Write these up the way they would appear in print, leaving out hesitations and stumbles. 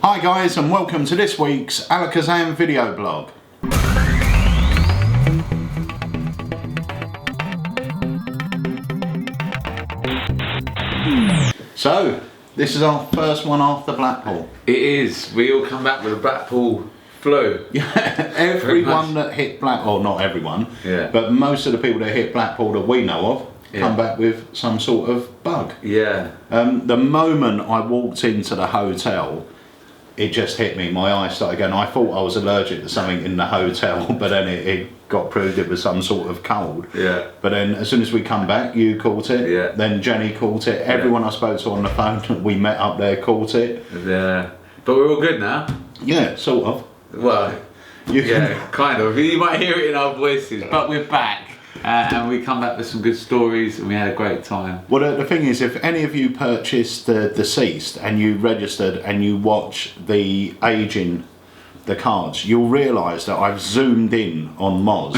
Hi guys, and welcome to this week's Alakazam Video Blog. So, this is our first one after Blackpool. It is. We all come back with a Blackpool flu. Yeah, everyone that hit Blackpool, not everyone, but most of the people that hit Blackpool that we know of come back with some sort of bug. Yeah. The moment I walked into the hotel, it just hit me. My eyes started going. I thought I was allergic to something in the hotel, but then it got proved it was some sort of cold. Yeah. But then as soon as we come back, you caught it. Yeah. Then Jenny caught it. Everyone I spoke to on the phone we met up there caught it. Yeah. But we're all good now. Yeah, sort of. Well, kind of. You might hear it in our voices, but we're back. And we come back with some good stories and we had a great time. Well, the thing is, if any of you purchased the Deceased and you registered and you watch the aging, the cards, you'll realise that I've zoomed in on Moz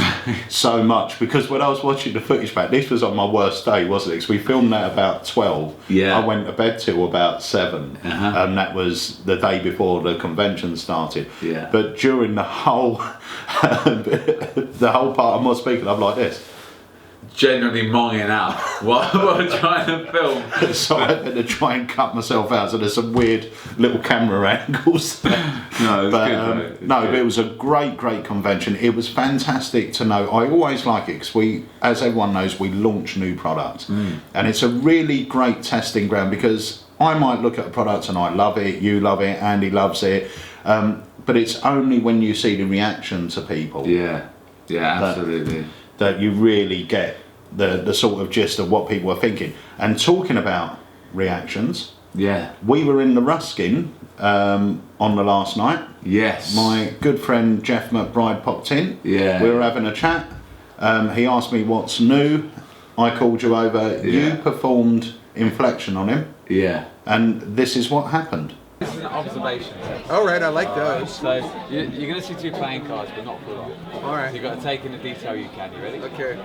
so much, because when I was watching the footage back, this was on my worst day, wasn't it? Because we filmed that about 12. Yeah. I went to bed till about 7. And that was the day before the convention started. Yeah. But during the whole the whole part of Moz speaking, I'm like this. Genuinely monging out while trying to film. So I had to try and cut myself out, so there's some weird little camera angles. No, but it was a great convention. It was fantastic to know. I always like it because we, as everyone knows, we launch new products. And it's a really great testing ground, because I might look at a product and I love it, you love it, Andy loves it, but it's only when you see the reaction to people absolutely that you really get the sort of gist of what people are thinking. And talking about reactions, we were in the Ruskin on the last night. Yes. My good friend Jeff McBride popped in. Yeah. We were having a chat. He asked me what's new. I called you over. You performed Inflection on him. Yeah. And this is what happened. This is an observation test. All right, I like those. So you're going to see 2 playing cards, but not for long. All right. So you've got to take in the detail you can. You ready? Okay.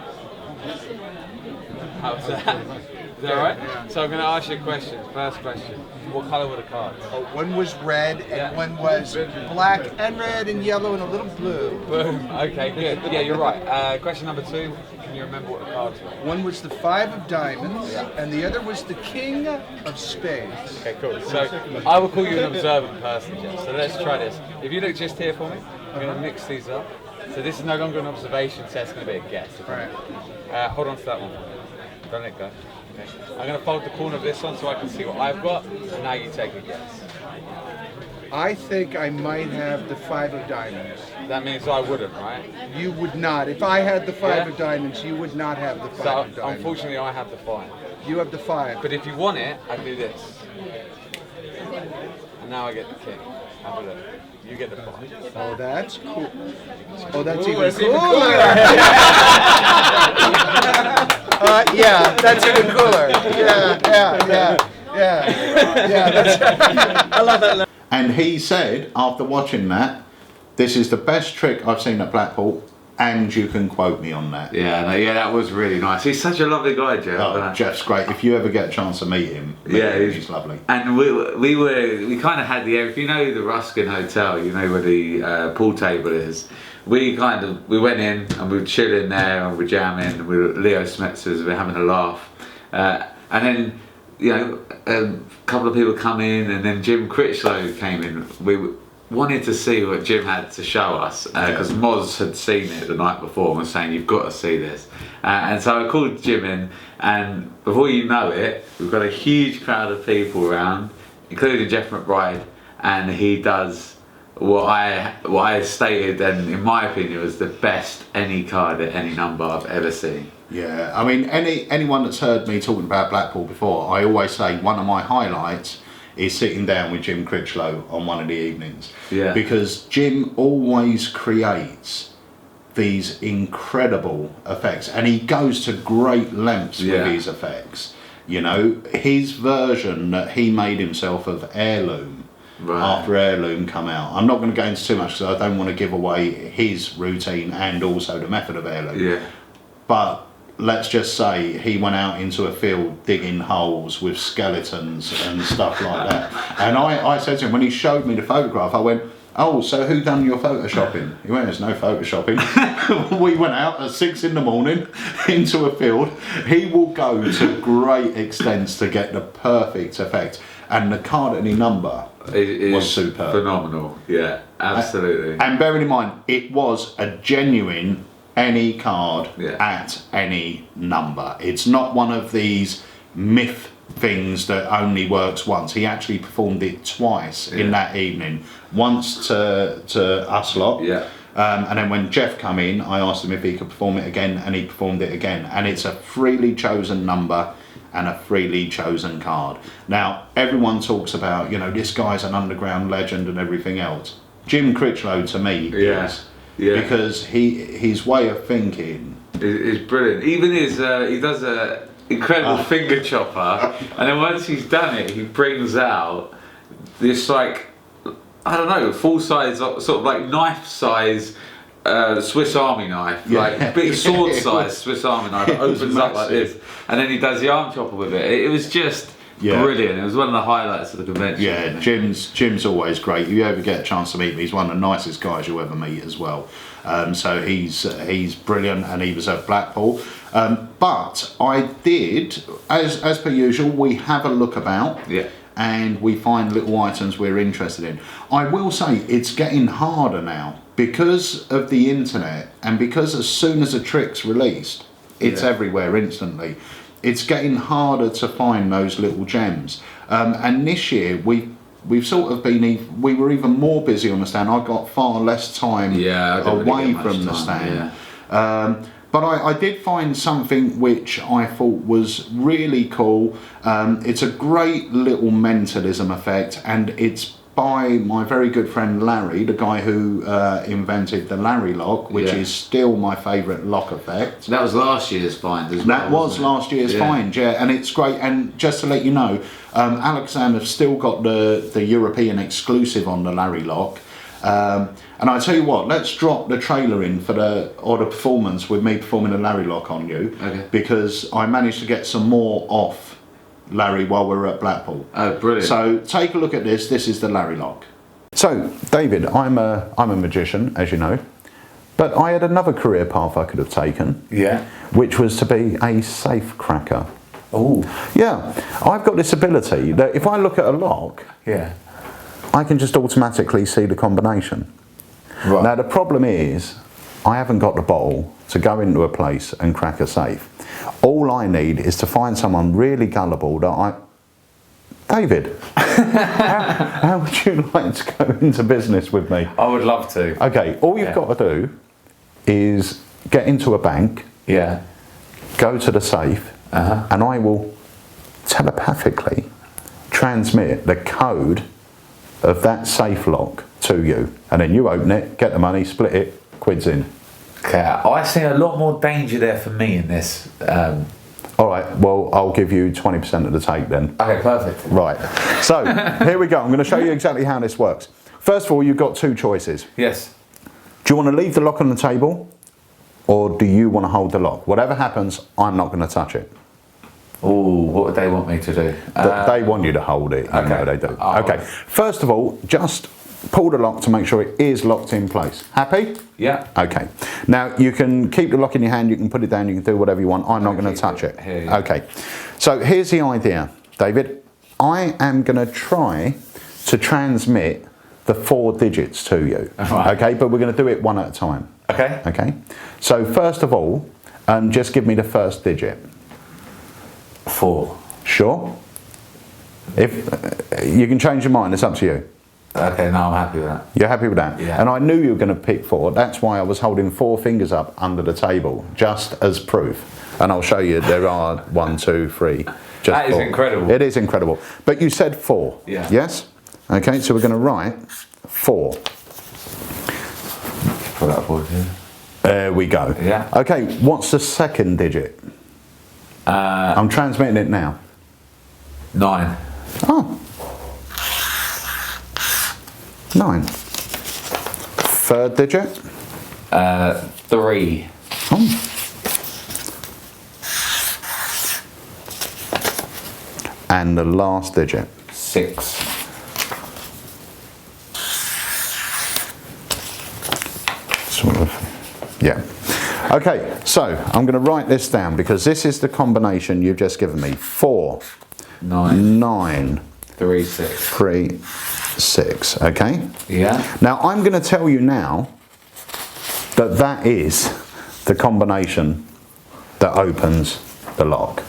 How's that? Is that all right? Yeah. So I'm going to ask you a question. First question. What colour were the cards? Oh, one was red and one was black and red and yellow and a little blue. Boom. Okay, good. Yeah, you're right. Question number 2. Can you remember what the cards were? One was the 5 of diamonds and the other was the king of spades. Okay, cool. So I will call you an observant person, Jeff. So let's try this. If you look just here for me, I'm going to mix these up. So this is no longer an observation test, it's going to be a guess. Right. Hold on to that one. Don't let go. Okay. I'm going to fold the corner of this one so I can see what I've got, and now you take a guess. I think I might have the 5 of diamonds. That means I wouldn't, right? You would not. If I had the 5 of diamonds, you would not have the 5 So of diamonds. unfortunately I have the 5. You have the 5. But if you want it, I do this. And now I get the king. Have a look. You get the 5. Oh, that's cool. Oh, that's Ooh, even that's cooler. even cooler. Yeah, that's even cooler. Yeah. That's, I love that. And he said, after watching that, this is the best trick I've seen at Blackpool, and you can quote me on that. Yeah, that was really nice. He's such a lovely guy, Jeff. Oh, Jeff's great. If you ever get a chance to meet him, he's lovely. And we kind of had if you know the Ruskin Hotel, you know where the pool table is. We went in and we were chilling there and we were jamming with Leo Smetzers, we were having a laugh. And then, a couple of people come in, and then Jim Critchlow came in. We wanted to see what Jim had to show us, because Moz had seen it the night before and was saying, you've got to see this. And so I called Jim in, and before you know it, we've got a huge crowd of people around, including Jeff McBride, and he does what I stated, and in my opinion was the best any card at any number I've ever seen. Yeah, I mean, anyone that's heard me talking about Blackpool before, I always say one of my highlights is sitting down with Jim Critchlow on one of the evenings. Yeah. Because Jim always creates these incredible effects, and he goes to great lengths with his effects. His version that he made himself of Heirloom, after Heirloom come out. I'm not going to go into too much because I don't want to give away his routine and also the method of Heirloom. Yeah. But let's just say he went out into a field digging holes with skeletons and stuff like that. And I said to him, when he showed me the photograph, I went, "Oh, so who done your photoshopping?" He went, "There's no photoshopping." We went out at 6 in the morning into a field. He will go to great extents to get the perfect effect. And the card number was superb. Phenomenal, yeah, absolutely. And bearing in mind, it was a genuine any card at any number. It's not one of these myth things that only works once. He actually performed it twice in that evening. Once to us lot. And then when Jeff come in, I asked him if he could perform it again, and he performed it again. And it's a freely chosen number and a freely chosen card. Now, everyone talks about, this guy's an underground legend and everything else. Jim Critchlow, to me, is. Yeah. Because his way of thinking is brilliant. Even he does a incredible finger chopper, and then once he's done it, he brings out this full size, sort of like knife size Swiss Army knife, like big sword size Swiss Army knife. It opens up like this, and then he does the arm chopper with it. It was just brilliant. It was one of the highlights of the convention. Yeah, Jim's always great. If you ever get a chance to meet him, he's one of the nicest guys you'll ever meet as well. So he's brilliant, and he was at Blackpool. But I did, as per usual, we have a look about. And we find little items we're interested in. I will say it's getting harder now because of the internet, and because as soon as a trick's released, it's everywhere instantly. It's getting harder to find those little gems. And this year we've sort of been, we were even more busy on the stand. I got far less time away from the stand. But I did find something which I thought was really cool. It's a great little mentalism effect, and it's by my very good friend Larry, the guy who invented the Larry lock, which is still my favourite lock effect. That was last year's find as well. That was last year's find, and it's great. And just to let you know, Alakazam have still got the European exclusive on the Larry lock. And I tell you what, let's drop the trailer in for the performance with me performing a Larry lock on you, because I managed to get some more off Larry while we were at Blackpool. Oh, brilliant! So take a look at this. This is the Larry lock. So David, I'm a magician, as you know, but I had another career path I could have taken. Which was to be a safe cracker. Oh. Yeah, I've got this ability that if I look at a lock, I can just automatically see the combination. Right. Now the problem is, I haven't got the bottle to go into a place and crack a safe. All I need is to find someone really gullible that David, how would you like to go into business with me? I would love to. Okay, all you've got to do is get into a bank, go to the safe, and I will telepathically transmit the code of that safe lock to you, and then you open it, get the money, split it, quid's in. Okay, I see a lot more danger there for me in this. All right, well, I'll give you 20% of the take then. Okay, perfect. Right, so here we go. I'm going to show you exactly how this works. First of all, you've got two choices. Yes. Do you want to leave the lock on the table, or do you want to hold the lock? Whatever happens, I'm not going to touch it. Oh, what would they want me to do? They want you to hold it. You know they do. Okay. First of all, just pull the lock to make sure it is locked in place. Happy? Yeah. Okay. Now you can keep the lock in your hand. You can put it down. You can do whatever you want. I'm not going to touch it. Here, yeah. Okay. So here's the idea, David. I am going to try to transmit the 4 digits to you. Right. Okay. But we're going to do it one at a time. Okay. Okay. So first of all, just give me the first digit. 4. Sure. If you can change your mind, it's up to you. Okay, no, I'm happy with that. You're happy with that? Yeah. And I knew you were going to pick 4. That's why I was holding 4 fingers up under the table, just as proof. And I'll show you there are 1, 2, 3. That is 4. incredible. It is incredible. But you said 4. Yeah. Yes? Okay, so we're going to write 4. Put that forward here. There we go. Yeah. Okay, what's the second digit? I'm transmitting it now. 9. Oh. 9. Third digit? 3. Oh. and the last digit. 6. Sort of, yeah. Okay, so I'm going to write this down because this is the combination you've just given me. 4, 9, 3, 6. 3, 6, okay? Yeah. Now I'm going to tell you now that that is the combination that opens the lock.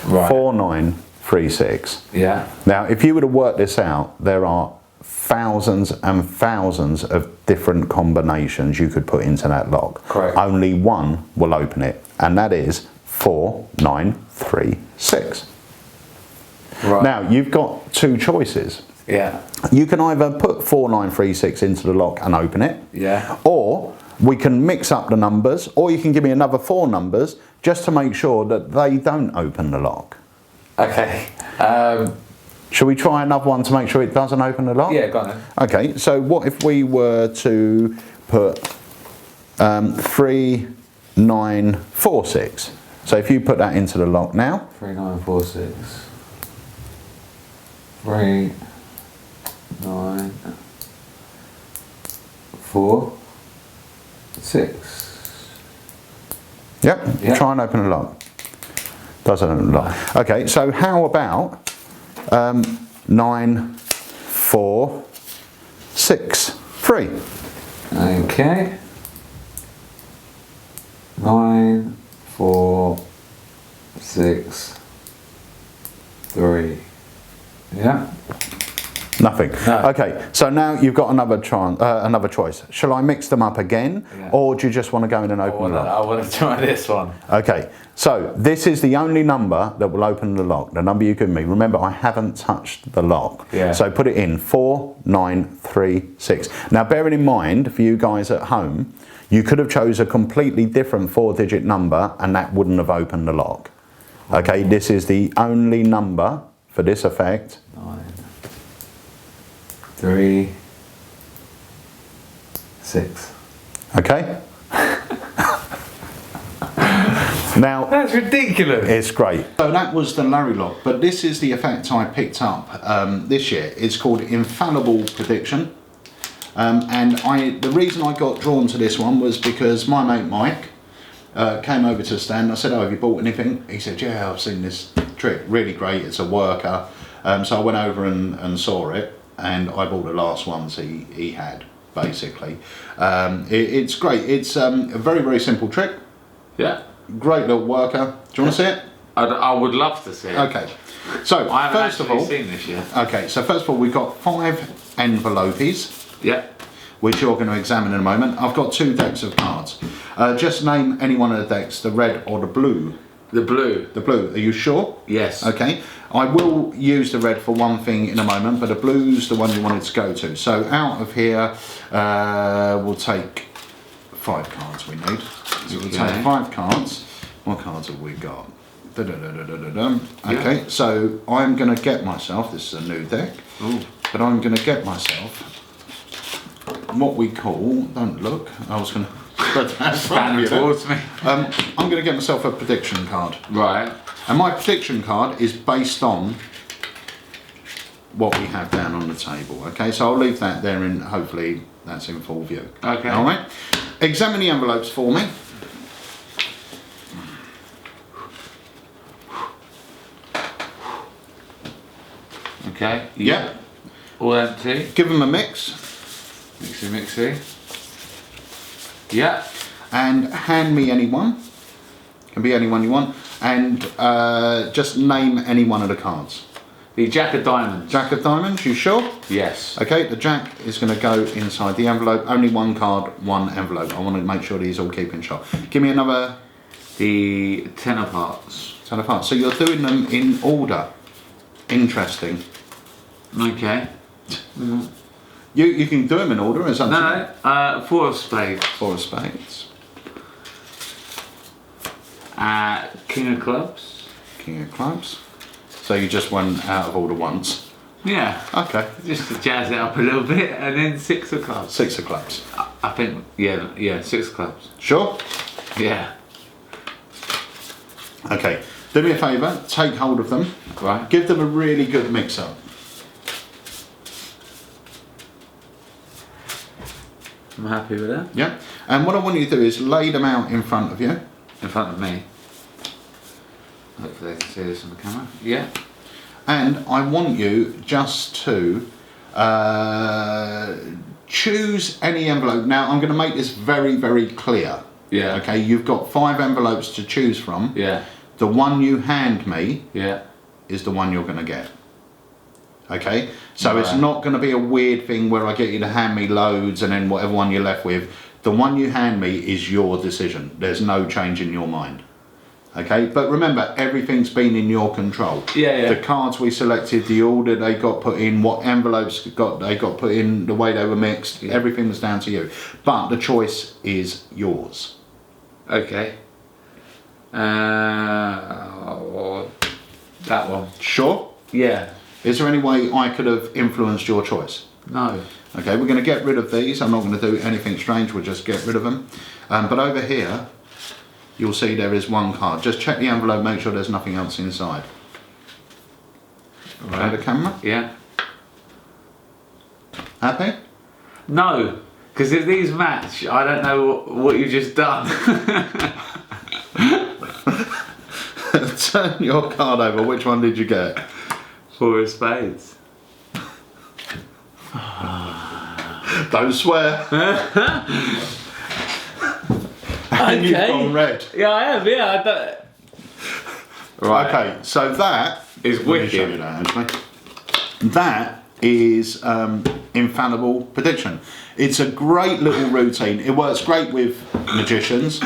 Right. 4, 9, 3, 6. Yeah. Now if you were to work this out, there are thousands and thousands of different combinations you could put into that lock. Correct. Only one will open it, and that is 4, 9, 3, 6. Right. Now you've got two choices. Yeah. You can either put 4, 9, 3, 6 into the lock and open it, Yeah. or we can mix up the numbers, or you can give me another 4 numbers just to make sure that they don't open the lock. Okay. Shall we try another one to make sure it doesn't open the lock? Yeah, go on then. Okay, so what if we were to put 3, 9, 4, 6? So if you put that into the lock now. 3, 9, 4, 6. 3, 9, 4, 6. Yep, Yeah. try and open the lock. Doesn't open the lock. Okay, so how about 9, 4, 6, 3? Okay. 9, 4, 6, 3. Yeah. Nothing. No. Okay, so now you've got another choice. Shall I mix them up again, Yeah. or do you just want to go in and open the lock? I want to try this one. Okay, so this is the only number that will open the lock, the number you give me. Remember, I haven't touched the lock. Yeah. So put it in 4, 9, 3, 6. Now bearing in mind, for you guys at home, you could have chose a completely different 4-digit number and that wouldn't have opened the lock. Okay, this is the only number for this effect. 9, 3, 6. Okay? Now, That's ridiculous. it's great. So that was the Larry lock, but this is the effect I picked up this year. It's called Infallible Prediction. And the reason I got drawn to this one was because my mate Mike came over to the stand. I said, "Oh, have you bought anything?" He said, "Yeah, I've seen this trick, really great, it's a worker." So I went over and saw it, and I bought the last ones he had, basically. It's great. It's a very, very simple trick. Yeah. Great little worker. Do you want to see it? I would love to see it. Okay. So I haven't first of actually all, seen this yet. okay. So first of all, we've got 5 envelopes, Yeah. which you're going to examine in a moment. I've got 2 decks of cards. Just name any one of the decks, the red or the blue. The blue. The blue. Are you sure? Yes. Okay. I will use the red for one thing in a moment, but the blue's the one you wanted to go to. So out of here, we'll take 5 cards we need. So we'll take 5 cards. What cards have we got? Okay, so I'm going to get myself, this is a new deck, but I'm going to get myself what we call, don't look, I was going to spread that Stand towards me. I'm going to get myself a prediction card. Right. And my prediction card is based on what we have down on the table. Okay, so I'll leave that there and hopefully that's in full view. Okay. All right. Examine the envelopes for me. Okay. Yeah. All empty. Give them a mix Mixy, mixy. Yeah. and hand me anyone. Can be anyone you want. And just name any one of the cards. The Jack of Diamonds. Jack of Diamonds, you sure? Yes. Okay, the Jack is going to go inside the envelope. Only one card, one envelope. I want to make sure these all keep in shot. Give me another. The Ten of Hearts. 10 of Hearts. So you're doing them in order. Interesting. Okay. You can do them in order, is that No, 4 of Spades. 4 of Spades. King of Clubs. King of Clubs. So you just went out of order once. Yeah. Okay. Just to jazz it up a little bit, and then 6 of Clubs. 6 of Clubs. I think, yeah, 6 of Clubs. Sure? Yeah. Okay. Do me a favour, take hold of them. Right. Give them a really good mix up. I'm happy with that. Yeah. And what I want you to do is lay them out in front of you. In front of me. Hopefully they can see this on the camera. Yeah. And I want you just to choose any envelope. Now I'm going to make this very, very clear. Yeah. Okay, you've got 5 envelopes to choose from. Yeah. The one you hand me Yeah. is the one you're going to get. Okay, so it's Right. not going to be a weird thing where I get you to hand me loads and then whatever one you're left with, the one you hand me is your decision. There's no change in your mind. Okay, but remember, everything's been in your control. Yeah, yeah. The cards we selected, the order they got put in, what envelopes they got put in, the way they were mixed, everything was down to you. But the choice is yours. Okay. That one. Sure? Yeah. Is there any way I could have influenced your choice? No. Okay, we're going to get rid of these. I'm not going to do anything strange, we'll just get rid of them. But over here, you'll see there is one card. Just check the envelope, make sure there's nothing else inside. Right. The camera? Yeah. Happy? No, because if these match, I don't know what you've just done. Turn your card over. Which one did you get? 4 of spades. Don't swear. And you've gone red. Yeah, I have. Yeah, I don't. Right. Okay, so that is let me wicked. show you that, actually. That is infallible prediction. It's a great little routine. It works great with magicians.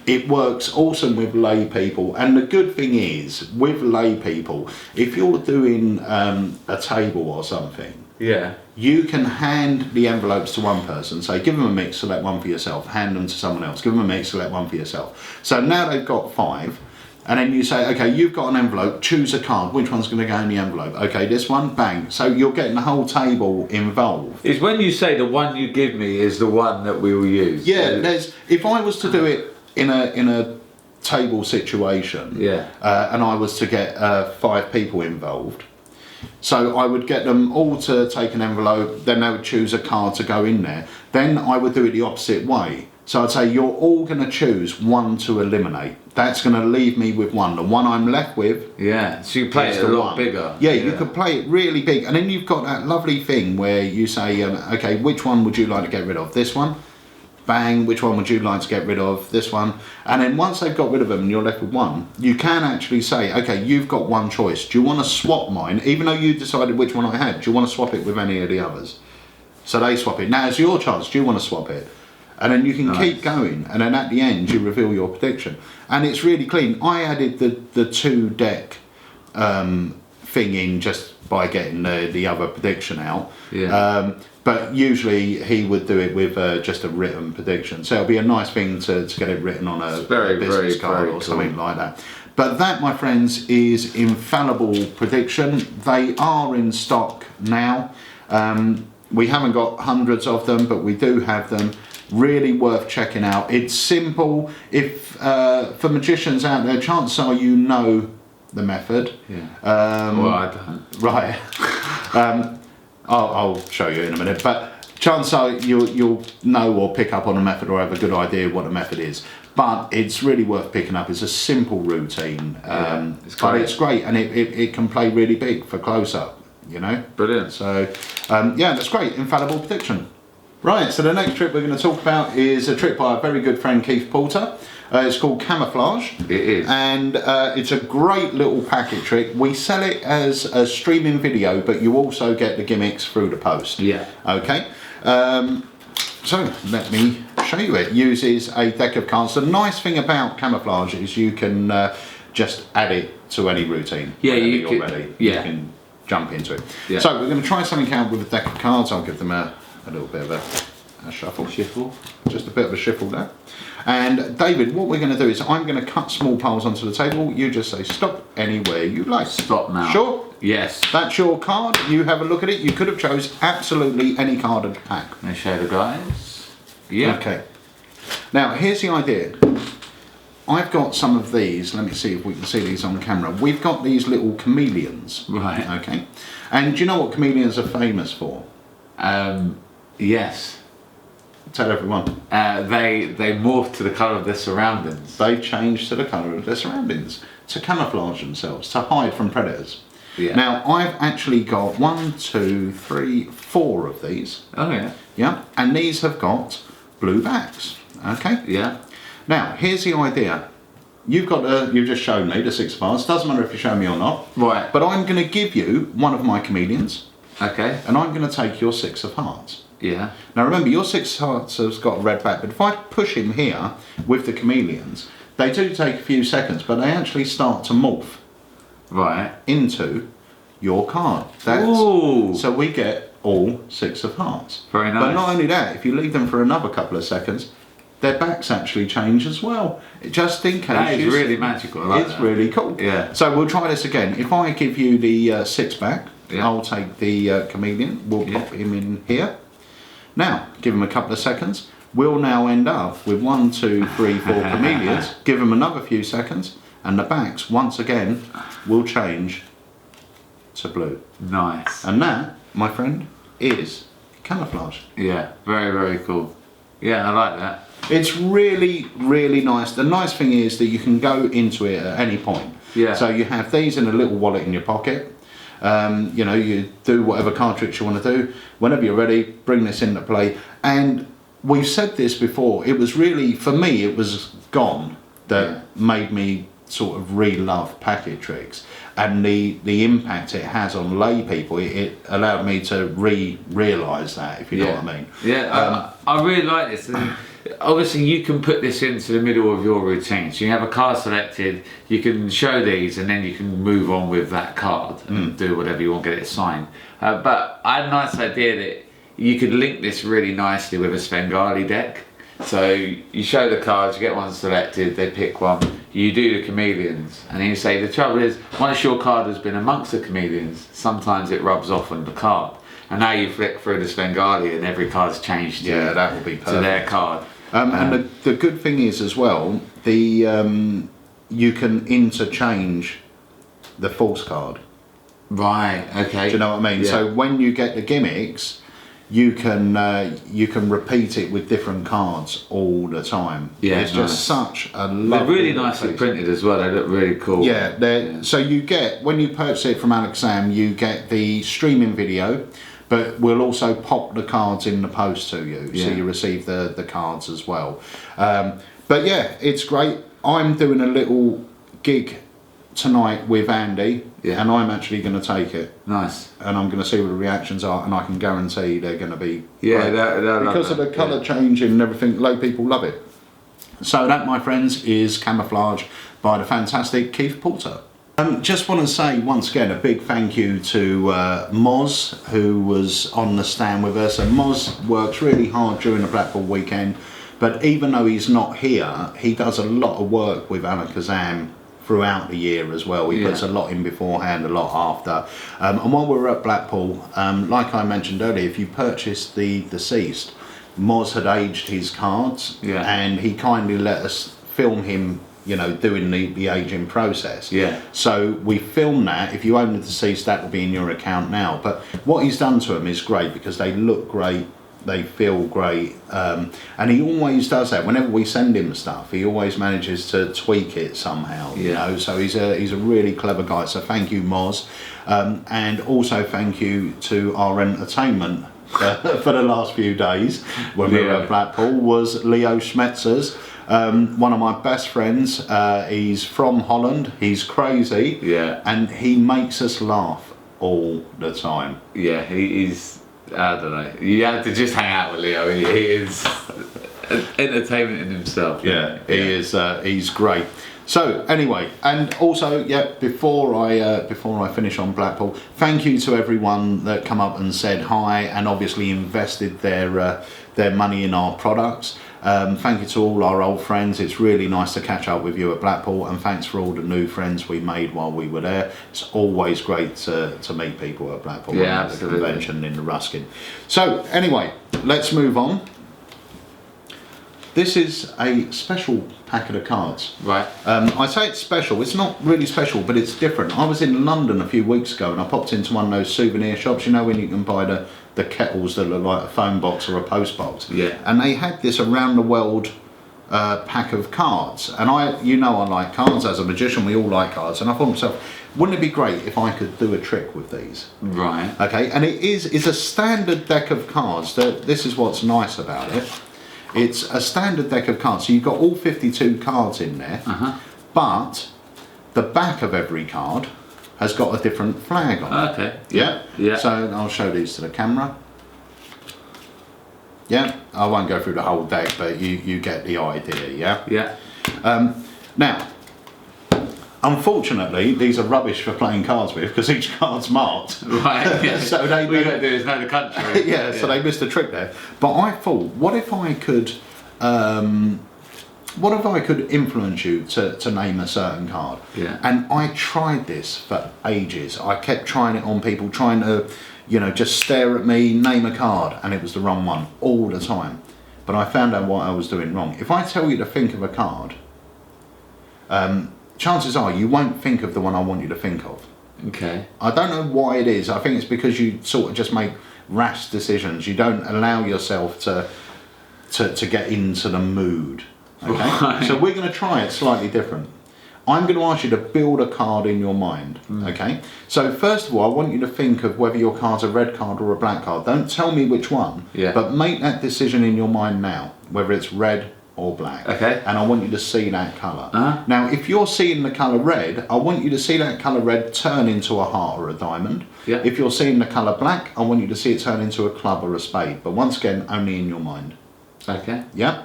It works awesome with lay people. And the good thing is, with lay people, if you're doing a table or something, Yeah. you can hand the envelopes to one person, say give them a mix, select one for yourself, hand them to someone else, give them a mix, select one for yourself. So now they've got 5, and then you say, okay, you've got an envelope, choose a card, which one's going to go in the envelope? Okay, this one, bang. So you're getting the whole table involved. It's when you say the one you give me is the one that we will use. Yeah, if I was to do it in a table situation, Yeah. and I was to get 5 people involved, so I would get them all to take an envelope, then they would choose a card to go in there. Then I would do it the opposite way. So I'd say you're all going to choose one to eliminate. That's going to leave me with one. The one I'm left with. Yeah, so you play is it a the lot one. bigger. Yeah, you could play it really big. And then you've got that lovely thing where you say, okay, which one would you like to get rid of? This one? Bang, which one would you like to get rid of? This one. And then once they've got rid of them and you're left with one, you can actually say, okay, you've got one choice. Do you want to swap mine? Even though you decided which one I had, do you want to swap it with any of the others? So they swap it. Now it's your chance. Do you want to swap it? And then you can keep going. And then at the end, you reveal your prediction. And it's really clean. I added the 2 deck thing in just by getting the other prediction out. Yeah. But usually he would do it with just a written prediction. So it'll be a nice thing to get it written on a business card or something like that. But that, my friends, is infallible prediction. They are in stock now. We haven't got hundreds of them, but we do have them. Really worth checking out. It's simple. If for magicians out there, chances are you know the method. Yeah. Well, I don't. Right. I'll show you in a minute, but chances are you'll know or pick up on a method or have a good idea what a method is. But it's really worth picking up. It's a simple routine, but it's great, and it can play really big for close-up, you know. Brilliant. So yeah, that's great. Infallible prediction. Right, so the next trick we're going to talk about is a trick by a very good friend, Keith Porter. It's called Camouflage. It is. And it's a great little packet trick. We sell it as a streaming video, but you also get the gimmicks through the post. Yeah. Okay. So let me show you it. Uses a deck of cards. The nice thing about Camouflage is you can just add it to any routine. Yeah, you can jump into it. Yeah. So we're going to try something out with a deck of cards. I'll give them a little bit of a shuffle. Just a bit of a shuffle there. And David, what we're going to do is I'm going to cut small piles onto the table. You just say stop anywhere you like. Stop now. Sure? Yes. That's your card. You have a look at it. You could have chose absolutely any card in the pack. Let me show the guys. Yeah. Okay. Now, here's the idea. I've got some of these. Let me see if we can see these on camera. We've got these little chameleons. Right. Okay. And do you know what chameleons are famous for? Yes. Tell everyone. They morph to the colour of their surroundings. They change to the colour of their surroundings to camouflage themselves, to hide from predators. Yeah. Now, I've actually got 1, 2, 3, 4 of these. Oh yeah. Yeah. And these have got blue backs. Okay. Yeah. Now, here's the idea. You've just shown me the 6 of hearts. Doesn't matter if you show me or not. Right. But I'm going to give you one of my chameleons. Okay. And I'm going to take your 6 of hearts. Yeah. Now remember, your 6 of hearts has got a red back, but if I push him here with the chameleons, they do take a few seconds, but they actually start to morph Right. into your card. Ooh. So we get all 6 of hearts. Very nice. But not only that, if you leave them for another couple of seconds, their backs actually change as well. Just in case. That is really magical. I like it's that. really cool. Yeah. So we'll try this again. If I give you the 6 back, Yeah. I'll take the chameleon. We'll pop him in here. Now, give him a couple of seconds. We'll now end up with 1, 2, 3, 4 chameleons. Give them another few seconds, and the backs once again will change to blue. Nice. And that, my friend, is camouflage. Yeah. Very, very cool. Yeah, I like that. It's really, really nice. The nice thing is that you can go into it at any point. Yeah. So you have these in a little wallet in your pocket. You know, you do whatever card tricks you want to do. Whenever you're ready, bring this into play. And we've said this before. It was really, for me, it was Gone that made me sort of re-love packet tricks. And the impact it has on lay people, it allowed me to realise that, if you know what I mean. Yeah, I really like this. And obviously, you can put this into the middle of your routine. So you have a card selected, you can show these, and then you can move on with that card and do whatever you want, get it signed. But I had a nice idea that you could link this really nicely with a Svengali deck. So you show the cards, you get one selected, they pick one, you do the chameleons, and then you say the trouble is, once your card has been amongst the chameleons, sometimes it rubs off on the card. And now you flick through the Svengali and every card's changed to, that will be perfect. to their card. And the good thing is as well, you can interchange the false card. Right, okay. Do you know what I mean? Yeah. So when you get the gimmicks, you can repeat it with different cards all the time. Yeah, it's nice. just such a They're lovely really nicely piece. printed as well, they look really cool. Yeah, so you get, when you purchase it from Alakazam, you get the streaming video, but we'll also pop the cards in the post to you, so you receive the cards as well. But yeah, it's great. I'm doing a little gig tonight with Andy, and I'm actually going to take it. Nice. And I'm going to see what the reactions are, and I can guarantee they're going to be Yeah, great. Because of the colour changing and everything, low people love it. So that, my friends, is Camouflage by the fantastic Keith Porter. Just want to say once again a big thank you to Moz, who was on the stand with us. And Moz works really hard during the Blackpool weekend, but even though he's not here, he does a lot of work with Alakazam throughout the year as well. He puts a lot in beforehand, a lot after. And while we were at Blackpool, like I mentioned earlier, if you purchased the Deceased, Moz had aged his cards, and he kindly let us film him, you know, doing the aging process. So we filmed that. If you own the Deceased, that will be in your account now. But what he's done to them is great, because they look great, they feel great, and he always does that. Whenever we send him stuff, he always manages to tweak it somehow. You know, so he's a really clever guy. So thank you, Moz, and also thank you to our entertainment for the last few days when we were at Blackpool was Leo Schmetzers. One of my best friends. He's from Holland. He's crazy, and he makes us laugh all the time. Yeah, he's, I don't know. You have to just hang out with Leo. He is entertainment in himself. Yeah, he is. He's great. So anyway, and also, before I finish on Blackpool, thank you to everyone that come up and said hi, and obviously invested their money in our products. Thank you to all our old friends. It's really nice to catch up with you at Blackpool, and thanks for all the new friends we made while we were there. It's always great to meet people at Blackpool. Yeah, at absolutely. the convention in the Ruskin. So anyway, let's move on. This is a special packet of cards. Right. I say it's special, it's not really special, but it's different. I was in London a few weeks ago and I popped into one of those souvenir shops, you know, when you can buy the kettles that look like a phone box or a post box. Yeah. And they had this around the world pack of cards. And I like cards. As a magician, we all like cards. And I thought to myself, wouldn't it be great if I could do a trick with these? Right. Okay, and it's a standard deck of cards. This is what's nice about it. It's a standard deck of cards. So you've got all 52 cards in there, but the back of every card has got a different flag on it. Okay. Yeah? Yeah. So I'll show these to the camera. Yeah, I won't go through the whole deck, but you get the idea, yeah? Yeah. Now, unfortunately, these are rubbish for playing cards with because each card's marked. Right. Yeah. So we don't do is know the country. yeah, so they missed a trick there. But I thought, what if I could influence you to name a certain card? Yeah. And I tried this for ages. I kept trying it on people, trying to, just stare at me, name a card, and it was the wrong one all the time. But I found out what I was doing wrong. If I tell you to think of a card, chances are you won't think of the one I want you to think of. Okay. I don't know why it is. I think it's because you sort of just make rash decisions. You don't allow yourself to get into the mood. Okay? Right. So we're going to try it slightly different. I'm going to ask you to build a card in your mind. Okay? So first of all, I want you to think of whether your card's a red card or a black card. Don't tell me which one. Yeah. But make that decision in your mind now, whether it's red or black. Okay. And I want you to see that colour. Uh-huh. Now, if you're seeing the colour red, I want you to see that colour red turn into a heart or a diamond. Yeah. If you're seeing the colour black, I want you to see it turn into a club or a spade. But once again, only in your mind. Okay. Yeah?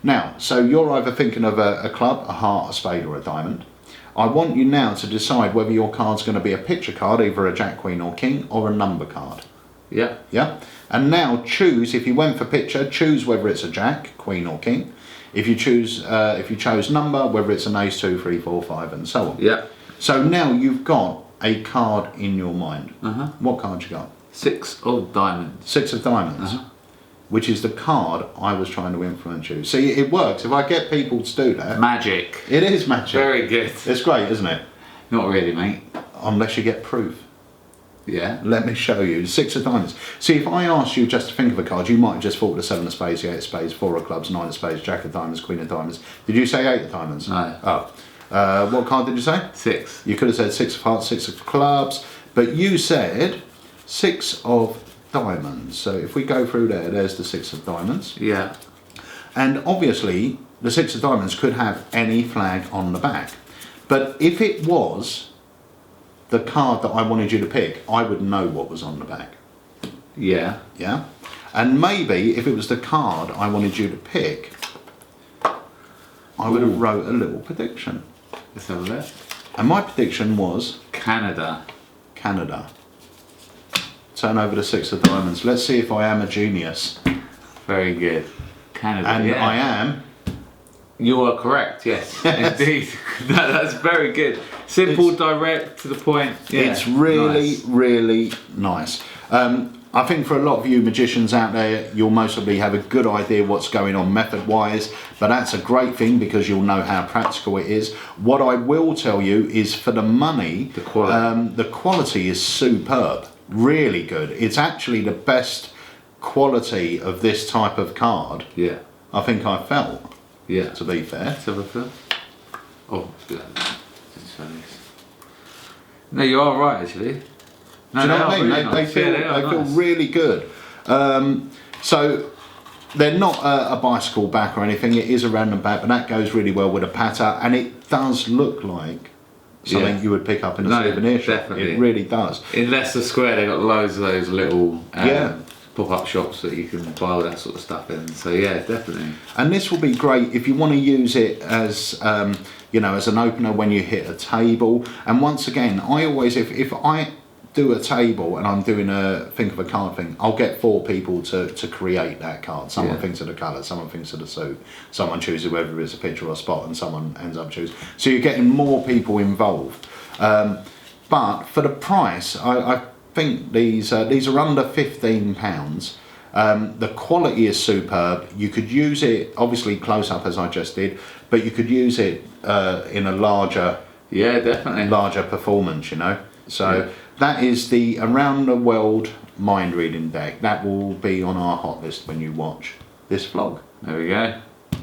Now, so you're either thinking of a club, a heart, a spade or a diamond. I want you now to decide whether your card's going to be a picture card, either a jack, queen or king, or a number card. Yeah. Yeah? And now choose, if you went for picture, choose whether it's a jack, queen or king. If you chose number, whether it's an ace, 2, 3, 4, 5 and so on. Yeah. So now you've got a card in your mind. What card you got? 6 of diamonds. 6 of diamonds. Which is the card I was trying to influence you. See, it works. If I get people to do that... Magic. It is magic. Very good. It's great, isn't it? Not really, mate. Unless you get proof. Yeah. Let me show you. 6 of diamonds. See, if I asked you just to think of a card, you might have just thought of the 7 of spades, the 8 of spades, 4 of clubs, 9 of spades, jack of diamonds, queen of diamonds. Did you say 8 of diamonds? No. Oh. What card did you say? 6. You could have said 6 of hearts, 6 of clubs, but you said 6 of diamonds. So if we go through there's the 6 of diamonds. Yeah. And obviously, the 6 of diamonds could have any flag on the back. But if it was the card that I wanted you to pick, I would know what was on the back. Yeah. Yeah? And maybe if it was the card I wanted you to pick, I would have wrote a little prediction. Let's have a look. And my prediction was Canada. Canada. Turn over the 6 of diamonds. Let's see if I am a genius. Very good. Canada. And yeah. I am. You are correct, yes. Indeed. No, that's very good. Simple, direct, to the point. Yeah, it's really, nice. really nice. I think for a lot of you magicians out there, you'll most probably have a good idea what's going on method-wise, but that's a great thing because you'll know how practical it is. What I will tell you is for the money, the quality is superb, really good. It's actually the best quality of this type of card I think I've felt. Yeah. To be fair. Let's have a feel. Oh, good. No, you are right actually. No, Do you know what I mean? Really They nice. feel, they feel really good. So they're not a bicycle back or anything. It is a random back, but that goes really well with a patter, and it does look like something you would pick up in a souvenir shop. Definitely. It really does. In Leicester Square, they got loads of those little pop-up shops that you can buy all that sort of stuff in. So yeah, definitely. And this will be great if you want to use it as as an opener when you hit a table. And once again, I always, if I do a table and I'm doing a think of a card thing, I'll get 4 people to create that card. Someone thinks of the colour, someone thinks of the suit, someone chooses whether it's a picture or a spot, and someone ends up choosing. So you're getting more people involved. But for the price, I think these are under £15. The quality is superb. You could use it, obviously close up as I just did, but you could use it in a larger, definitely larger performance, you know. So that is the Around the World mind reading deck. That will be on our hot list when you watch this vlog. There we go.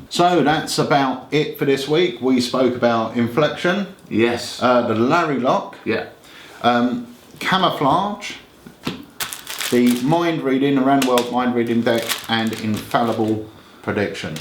So that's about it for this week. We spoke about inflection. Yes. The Larry lock. Yeah. Camouflage. The mind reading, Around the World mind reading deck, and infallible prediction.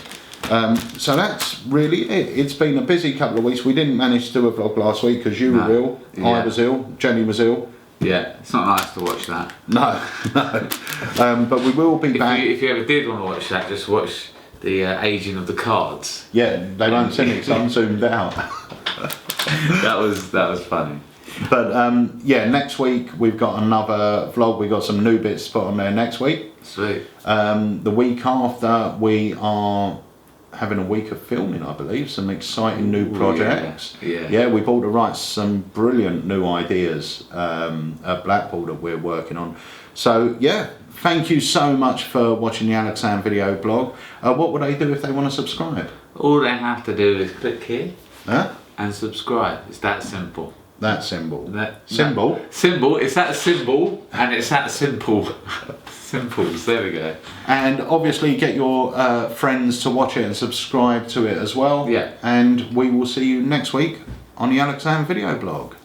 So that's really it. It's been a busy couple of weeks. We didn't manage to do a vlog last week because you were ill, I was ill, Jenny was ill. Yeah, it's not nice to watch that. No, no. But we will be back. If you ever did want to watch that, just watch the aging of the cards. Yeah, they won't send it because I'm zoomed out. that was funny. But yeah, next week we've got another vlog. We've got some new bits to put on there next week. Sweet. The week after we are having a week of filming, I believe, some exciting new projects. Yeah, we bought the rights to some brilliant new ideas at Blackpool that we're working on. So yeah, thank you so much for watching the Alakazam Video Blog. What would they do if they want to subscribe? All they have to do is click here and subscribe. It's that simple. That symbol. Symbol. It's that symbol, and it's that simple. Simples. There we go. And obviously, get your friends to watch it and subscribe to it as well. Yeah. And we will see you next week on the Alakazam Video Blog.